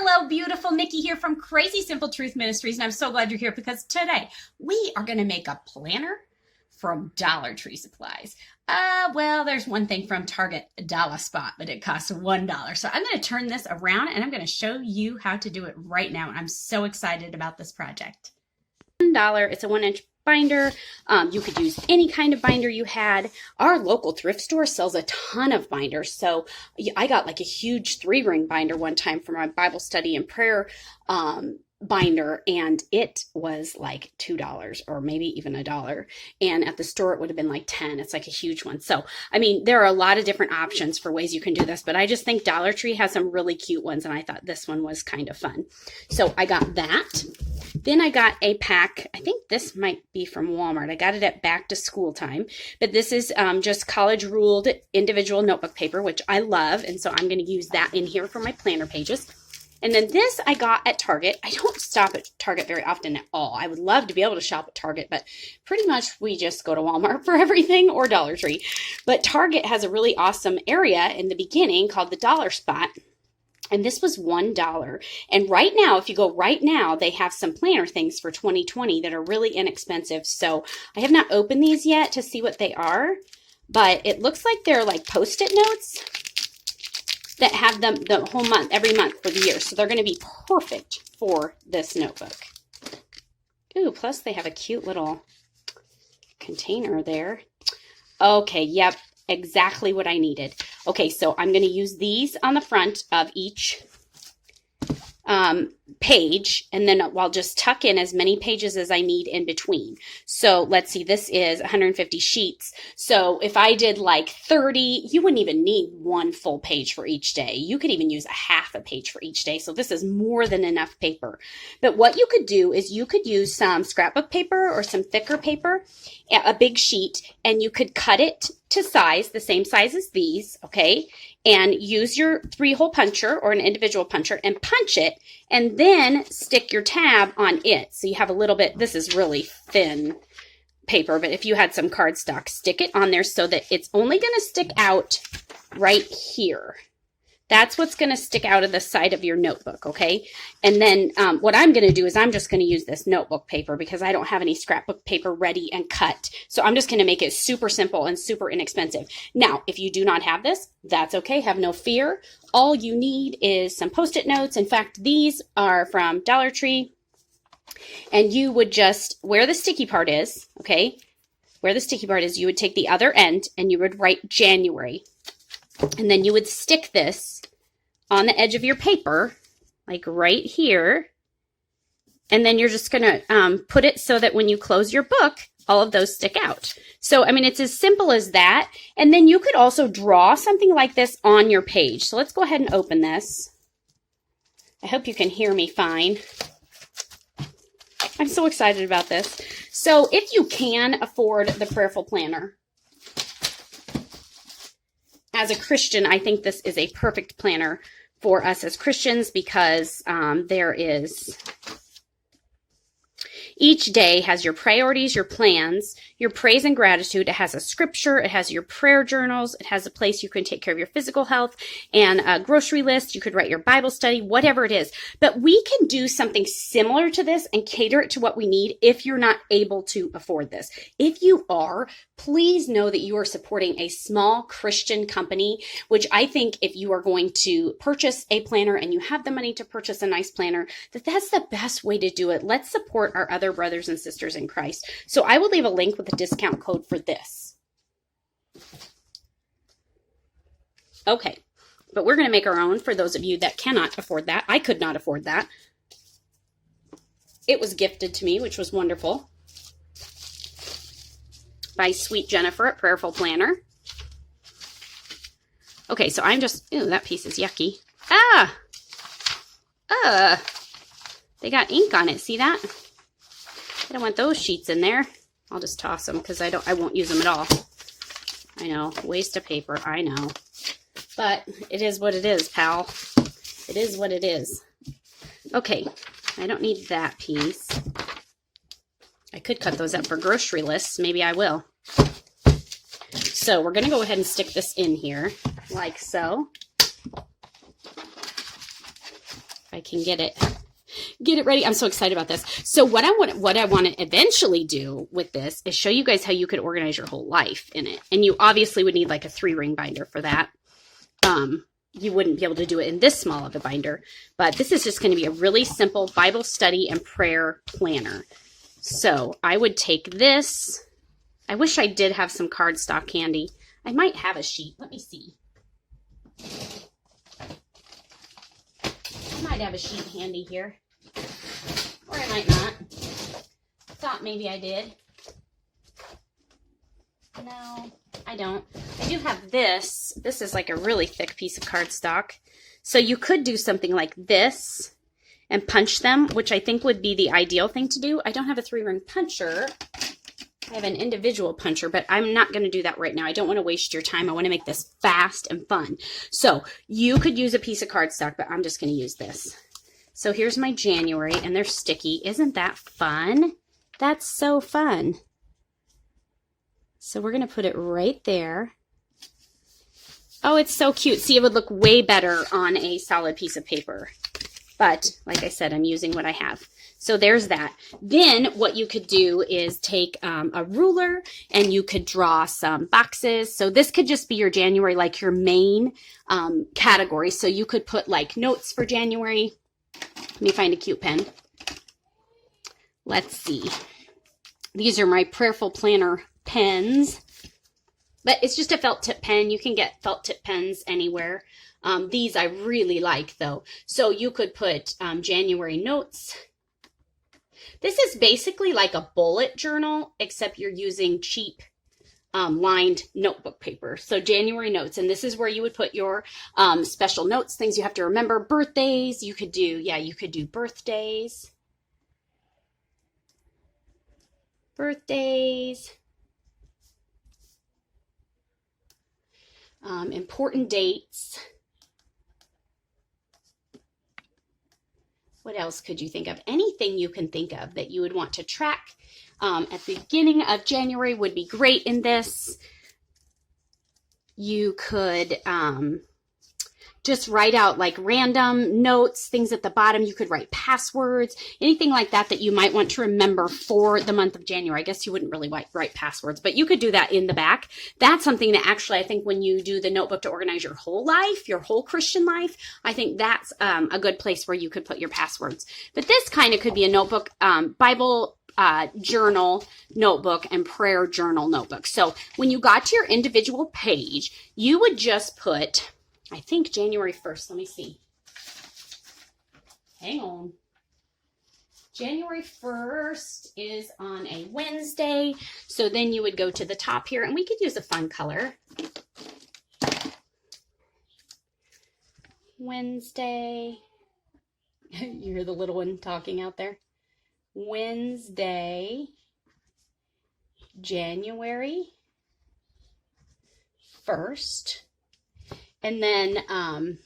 Hello, beautiful. Nicki here from Crazy Simple Truth Ministries, and I'm so glad you're here because today we are going to make a planner from Dollar Tree supplies. Well, there's one thing from Target Dollar Spot, but it costs $1. So I'm going to turn this around and I'm going to show you how to do it right now. And I'm so excited about this project. $1, it's a 1-inch binder. You could use any kind of binder you had. Our local thrift store sells a ton of binders. So I got like a huge 3-ring binder one time for my Bible study and prayer binder, and it was like $2 or maybe even $1. And at the store it would have been like 10. It's like a huge one. So, I mean, there are a lot of different options for ways you can do this, but I just think Dollar Tree has some really cute ones, and I thought this one was kind of fun. So I got that. Then I got a pack. I think this might be from Walmart. I got it at back to school time, but this is just college ruled individual notebook paper, which I love. And so I'm going to use that in here for my planner pages. And then this I got at Target. I don't stop at Target very often at all. I would love to be able to shop at Target, but pretty much we just go to Walmart for everything or Dollar Tree. But Target has a really awesome area in the beginning called the Dollar Spot. And this was $1. And right now, if you go right now, they have some planner things for 2020 that are really inexpensive. So I have not opened these yet to see what they are, but it looks like they're like Post-it notes that have them the whole month, every month for the year. So they're going to be perfect for this notebook. Ooh, plus they have a cute little container there. Okay, yep, exactly what I needed. Okay, so I'm going to use these on the front of each page, and then I'll just tuck in as many pages as I need in between. So let's see, this is 150 sheets. So if I did like 30, you wouldn't even need one full page for each day. You could even use a half a page for each day. So this is more than enough paper. But what you could do is you could use some scrapbook paper or some thicker paper, a big sheet, and you could cut it to size, the same size as these, okay? And use your 3-hole puncher or an individual puncher and punch it, and then stick your tab on it. So you have a little bit, this is really thin paper, but if you had some cardstock, stick it on there so that it's only going to stick out right here. That's what's going to stick out of the side of your notebook, okay? And then what I'm going to do is I'm just going to use this notebook paper because I don't have any scrapbook paper ready and cut. So I'm just going to make it super simple and super inexpensive. Now, if you do not have this, that's okay. Have no fear. All you need is some Post-it notes. In fact, these are from Dollar Tree. And you would just, where the sticky part is, okay? Where the sticky part is, you would take the other end and you would write January. And then you would stick this on the edge of your paper, like right here. And then you're just going to put it so that when you close your book, all of those stick out. So, I mean, it's as simple as that. And then you could also draw something like this on your page. So let's go ahead and open this. I hope you can hear me fine. I'm so excited about this. So if you can afford the Prayerful Planner, as a Christian, I think this is a perfect planner for us as Christians because there is, each day has your priorities, your plans, your praise and gratitude. It has a scripture. It has your prayer journals. It has a place you can take care of your physical health and a grocery list. You could write your Bible study, whatever it is. But we can do something similar to this and cater it to what we need if you're not able to afford this. If you are, please know that you are supporting a small Christian company, which I think if you are going to purchase a planner and you have the money to purchase a nice planner, that's the best way to do it. Let's support our other brothers and sisters in Christ. So I will leave a link with a discount code for this. Okay, but we're going to make our own for those of you that cannot afford that. I could not afford that. It was gifted to me, which was wonderful, by Sweet Jennifer at Prayerful Planner. Okay, so I'm just, ooh, that piece is yucky. They got ink on it. See that? I don't want those sheets in there. I'll just toss them because I won't use them at all. I know, waste of paper, I know. But it is what it is, pal. It is what it is. Okay, I don't need that piece. I could cut those up for grocery lists. Maybe I will. So we're going to go ahead and stick this in here like so. If I can get it ready. I'm so excited about this. So what I want to eventually do with this is show you guys how you could organize your whole life in it. And you obviously would need like a 3-ring binder for that. You wouldn't be able to do it in this small of a binder, but this is just going to be a really simple Bible study and prayer planner. So I would take this. I wish I did have some cardstock handy. I might have a sheet. Let me see. I might have a sheet handy here. Or I might not. Thought maybe I did. No, I don't. I do have this. This is like a really thick piece of cardstock. So you could do something like this and punch them, which I think would be the ideal thing to do. I don't have a 3-ring puncher. I have an individual puncher, but I'm not going to do that right now. I don't want to waste your time. I want to make this fast and fun. So you could use a piece of cardstock, but I'm just going to use this. So here's my January, and they're sticky. Isn't that fun? That's so fun. So we're going to put it right there. Oh, it's so cute. See, it would look way better on a solid piece of paper. But like I said, I'm using what I have. So there's that. Then what you could do is take a ruler and you could draw some boxes. So this could just be your January, like your main category. So you could put like notes for January. Let me find a cute pen. Let's see. These are my prayerful planner pens. But it's just a felt tip pen. You can get felt tip pens anywhere. These I really like though. So you could put January notes. This is basically like a bullet journal, except you're using cheap lined notebook paper. So January notes, and this is where you would put your special notes, things you have to remember, birthdays. You could do, you could do birthdays. Important dates. What else could you think of? Anything you can think of that you would want to track at the beginning of January would be great in this. You could just write out like random notes, things at the bottom. You could write passwords, anything like that that you might want to remember for the month of January. I guess you wouldn't really write passwords, but you could do that in the back. That's something that actually I think when you do the notebook to organize your whole life, your whole Christian life, I think that's a good place where you could put your passwords. But this kind of could be a notebook, Bible journal notebook and prayer journal notebook. So when you got to your individual page, you would just put, I think January 1st. Let me see. Hang on. January 1st is on a Wednesday. So then you would go to the top here, and we could use a fun color. Wednesday. You hear the little one talking out there. Wednesday, January 1st. And then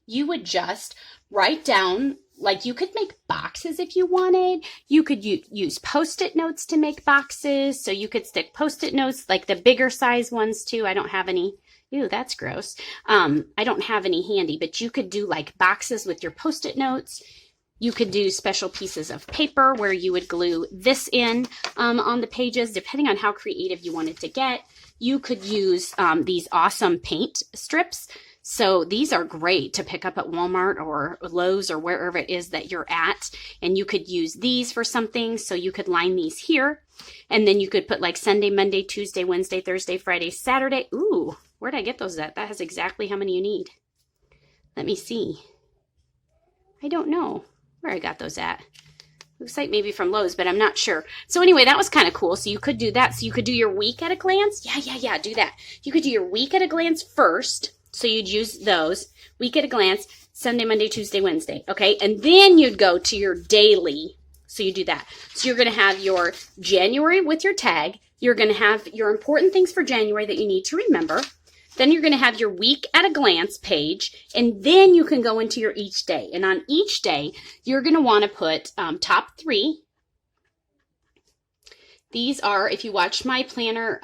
you would just write down, like you could make boxes if you wanted. You could use Post-it notes to make boxes. So you could stick Post-it notes, like the bigger size ones too. I don't have any. Ew, that's gross. I don't have any handy, but you could do like boxes with your Post-it notes. You could do special pieces of paper where you would glue this in on the pages, depending on how creative you wanted to get. You could use these awesome paint strips. So these are great to pick up at Walmart or Lowe's or wherever it is that you're at. And you could use these for something. So you could line these here. And then you could put like Sunday, Monday, Tuesday, Wednesday, Thursday, Friday, Saturday. Ooh, where'd I get those at? That has exactly how many you need. Let me see. I don't know where I got those at. Looks like maybe from Lowe's, but I'm not sure. So anyway, that was kind of cool. So you could do that. So you could do your week at a glance. Yeah, do that. You could do your week at a glance first. So you'd use those. Week at a glance, Sunday, Monday, Tuesday, Wednesday. Okay, and then you'd go to your daily. So you do that. So you're going to have your January with your tag. You're going to have your important things for January that you need to remember. Then you're going to have your week at a glance page, and then you can go into your each day. And on each day, you're going to want to put top 3. These are, if you watch my planner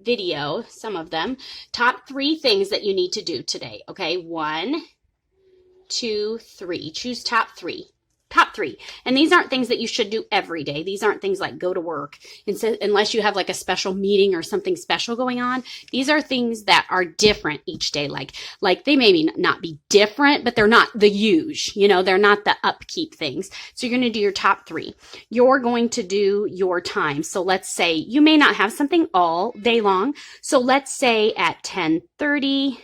video, some of them, top 3 things that you need to do today. Okay, 1, 2, 3. Choose top three. Top three. And these aren't things that you should do every day. These aren't things like go to work. And so, unless you have like a special meeting or something special going on, these are things that are different each day. Like they may not be different, but they're not the huge, you know, they're not the upkeep things. So you're going to do your top three. You're going to do your time. So let's say you may not have something all day long. So let's say at 10:30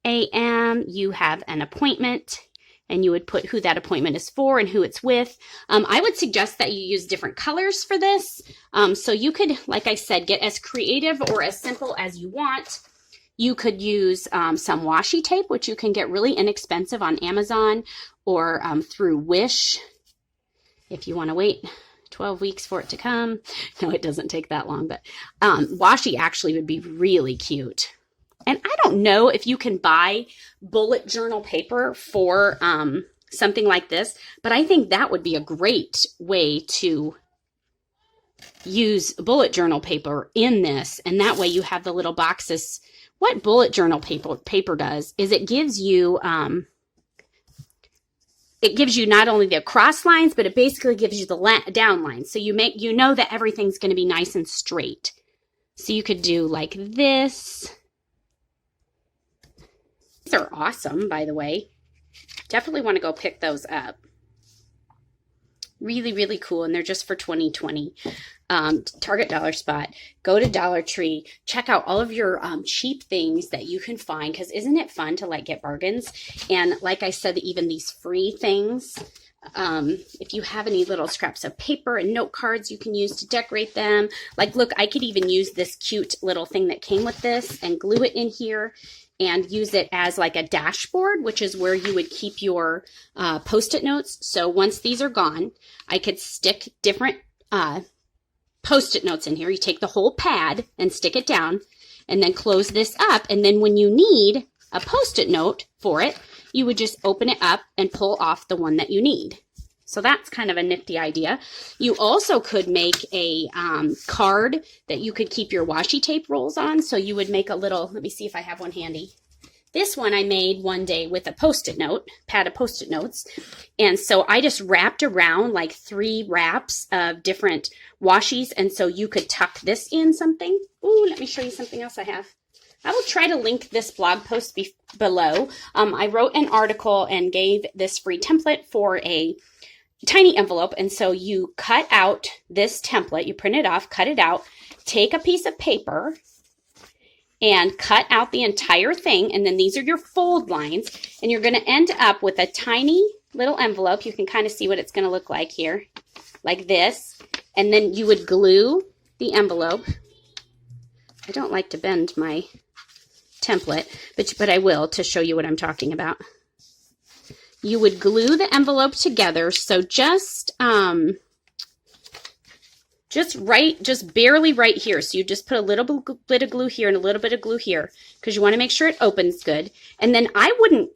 a.m. you have an appointment. And you would put who that appointment is for and who it's with. I would suggest that you use different colors for this. So you could, like I said, get as creative or as simple as you want. You could use some washi tape, which you can get really inexpensive on Amazon or through Wish if you want to wait 12 weeks for it to come. No, it doesn't take that long, but washi actually would be really cute. And I don't know if you can buy bullet journal paper for something like this, but I think that would be a great way to use bullet journal paper in this. And that way you have the little boxes. What bullet journal paper does is it gives you not only the cross lines, but it basically gives you the down lines. So you know that everything's going to be nice and straight. So you could do like this. These are awesome, by the way. Definitely want to go pick those up. Really, really cool. And they're just for 2020. Target Dollar Spot. Go to Dollar Tree. Check out all of your cheap things that you can find. Because isn't it fun to like get bargains? And like I said, even these free things. If you have any little scraps of paper and note cards you can use to decorate them. Like, look, I could even use this cute little thing that came with this and glue it in here. And use it as like a dashboard, which is where you would keep your Post-it notes. So once these are gone, I could stick different Post-it notes in here. You take the whole pad and stick it down and then close this up. And then when you need a Post-it note for it, you would just open it up and pull off the one that you need. So that's kind of a nifty idea. You also could make a card that you could keep your washi tape rolls on. So you would make a little, let me see if I have one handy. This one I made one day with a Post-it note, pad of Post-it notes. And so I just wrapped around like 3 wraps of different washies. And so you could tuck this in something. Ooh, let me show you something else I have. I will try to link this blog post below. I wrote an article and gave this free template for a tiny envelope. And so you cut out this template, you print it off, cut it out, take a piece of paper and cut out the entire thing. And then these are your fold lines. And you're going to end up with a tiny little envelope. You can kind of see what it's going to look like here, like this. And then you would glue the envelope. I don't like to bend my template, but I will to show you what I'm talking about. You would glue the envelope together. So just barely right here. So you just put a little bit of glue here and a little bit of glue here because you want to make sure it opens good. And then I would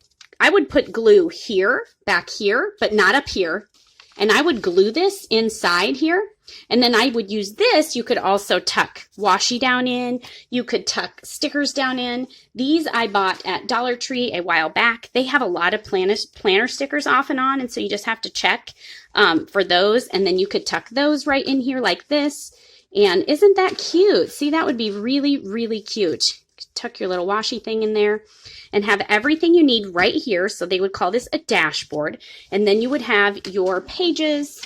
put glue here, back here, but not up here. And I would glue this inside here. And then I would use this. You could also tuck washi down in. You could tuck stickers down in. These I bought at Dollar Tree a while back. They have a lot of planner stickers off and on. And so you just have to check for those. And then you could tuck those right in here like this. And isn't that cute? See, that would be really, really cute. Tuck your little washi thing in there and have everything you need right here. So they would call this a dashboard. And then you would have your pages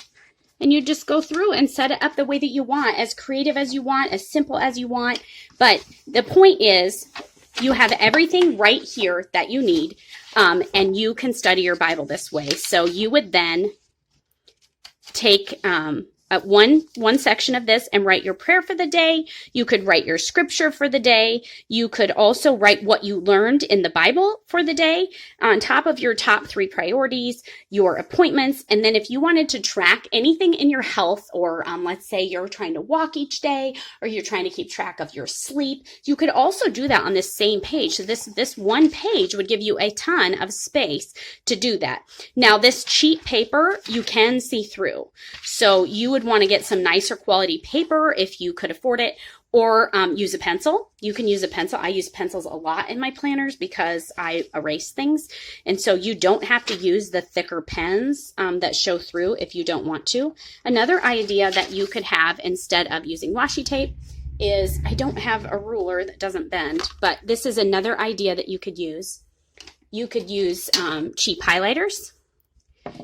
and you just go through and set it up the way that you want, as creative as you want, as simple as you want. But the point is you have everything right here that you need, and you can study your Bible this way. So you would then take one section of this and write your prayer for the day. You could write your scripture for the day. You could also write what you learned in the Bible for the day on top of your top 3 priorities, your appointments. And then if you wanted to track anything in your health, or let's say you're trying to walk each day, or you're trying to keep track of your sleep, you could also do that on this same page. So this one page would give you a ton of space to do that. Now this cheap paper, you can see through. So you would want to get some nicer quality paper if you could afford it, or use a pencil. You can use a pencil. I use pencils a lot in my planners because I erase things. And so you don't have to use the thicker pens that show through if you don't want to. Another idea that you could have instead of using washi tape is, I don't have a ruler that doesn't bend, but this is another idea that you could use. You could use cheap highlighters,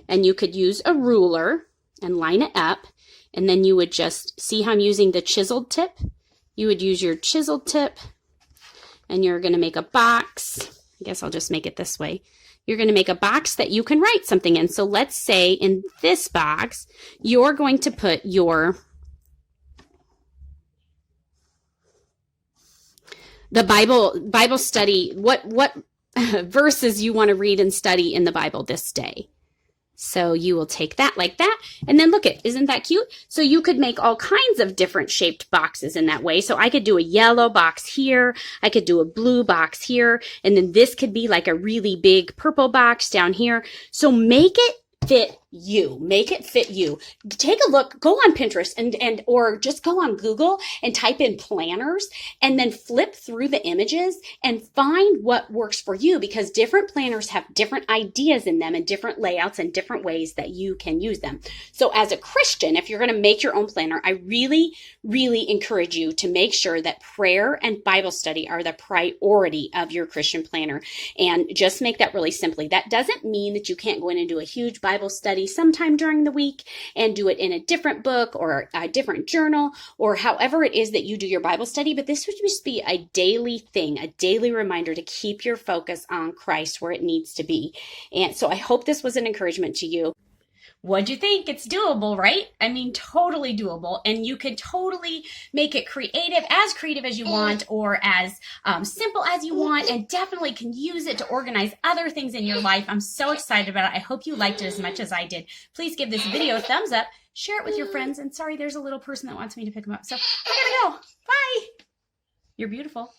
and you could use a ruler and line it up. And then you would just see how I'm using the chiseled tip. You would use your chiseled tip, and you're going to make a box. I guess I'll just make it this way. You're going to make a box that you can write something in. So let's say in this box, you're going to put the Bible study, what verses you want to read and study in the Bible this day. So you will take that like that, and then look isn't that cute? So you could make all kinds of different shaped boxes in that way. So I could do a yellow box here, I could do a blue box here, and then this could be like a really big purple box down here. So make it fit you. Make it fit you. Take a look, go on Pinterest and or just go on Google and type in planners, and then flip through the images and find what works for you, because different planners have different ideas in them and different layouts and different ways that you can use them. So as a Christian, if you're going to make your own planner, I really, really encourage you to make sure that prayer and Bible study are the priority of your Christian planner, and just make that really simply. That doesn't mean that you can't go in and do a huge Bible study sometime during the week and do it in a different book or a different journal or however it is that you do your Bible study. But this would just be a daily thing, a daily reminder to keep your focus on Christ where it needs to be. And so I hope this was an encouragement to you. What'd you think? It's doable, right? I mean, totally doable. And you can totally make it as creative as you want, or as simple as you want, and definitely can use it to organize other things in your life. I'm so excited about it. I hope you liked it as much as I did. Please give this video a thumbs up, share it with your friends, and sorry, there's a little person that wants me to pick them up. So I gotta go. Bye. You're beautiful.